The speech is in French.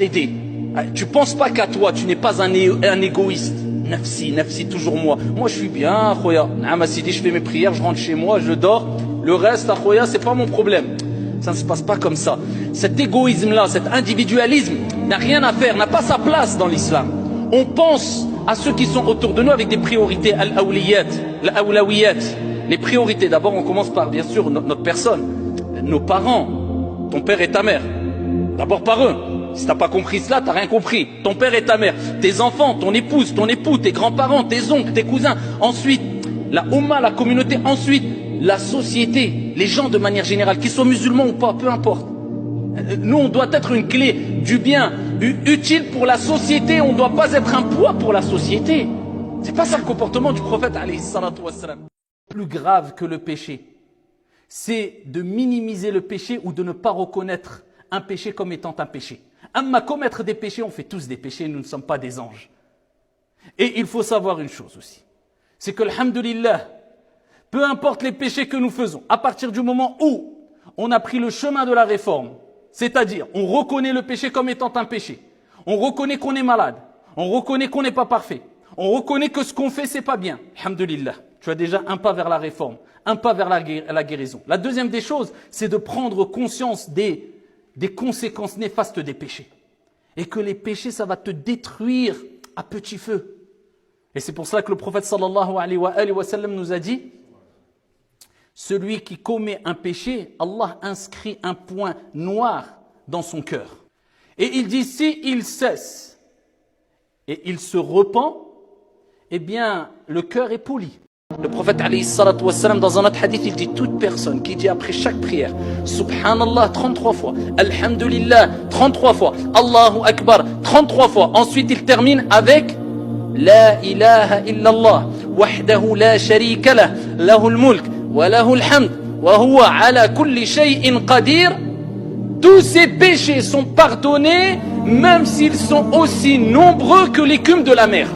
aider. Tu penses pas qu'à toi, tu n'es pas un égoïste. Nafsi, toujours moi. Moi, je suis bien, khoya. Namasidi, je fais mes prières, je rentre chez moi, je dors. Le reste, khoya, c'est pas mon problème. Ça ne se passe pas comme ça. Cet égoïsme-là, cet individualisme n'a rien à faire, n'a pas sa place dans l'islam. On pense à ceux qui sont autour de nous avec des priorités, al-awlawiyat. Les priorités, d'abord, on commence par, bien sûr, notre personne, nos parents, ton père et ta mère. D'abord par eux. Si t'as pas compris cela, t'as rien compris. Ton père et ta mère, tes enfants, ton épouse, ton époux, tes grands-parents, tes oncles, tes cousins. Ensuite, la Oumma, la communauté. Ensuite, la société, les gens de manière générale, qu'ils soient musulmans ou pas, peu importe. Nous, on doit être une clé du bien, utile pour la société. On ne doit pas être un poids pour la société. C'est pas ça le comportement du prophète, alayhi salatu wassalam. Plus grave que le péché, c'est de minimiser le péché ou de ne pas reconnaître un péché comme étant un péché. Amma commettre des péchés, on fait tous des péchés, nous ne sommes pas des anges. Et il faut savoir une chose aussi, c'est que alhamdulillah, peu importe les péchés que nous faisons, à partir du moment où on a pris le chemin de la réforme, c'est-à-dire on reconnaît le péché comme étant un péché, on reconnaît qu'on est malade, on reconnaît qu'on n'est pas parfait, on reconnaît que ce qu'on fait c'est pas bien, alhamdulillah, tu as déjà un pas vers la réforme, un pas vers la guérison. La deuxième des choses, c'est de prendre conscience des conséquences néfastes des péchés. Et que les péchés, ça va te détruire à petit feu. Et c'est pour cela que le prophète sallallahu alayhi wa sallam nous a dit, celui qui commet un péché, Allah inscrit un point noir dans son cœur. Et il dit, si il cesse et il se repent, eh bien, le cœur est poli. Le prophète alayhi salatu wassalam, dans un autre hadith, il dit toute personne qui dit après chaque prière Subhanallah 33 fois, Alhamdulillah 33 fois, Allahu Akbar 33 fois. Ensuite il termine avec La ilaha illallah wahdahu la sharika lah lahul mulk wa lahul hamd wa huwa ala kulli shay'in qadir. Tous ces péchés sont pardonnés même s'ils sont aussi nombreux que l'écume de la mer.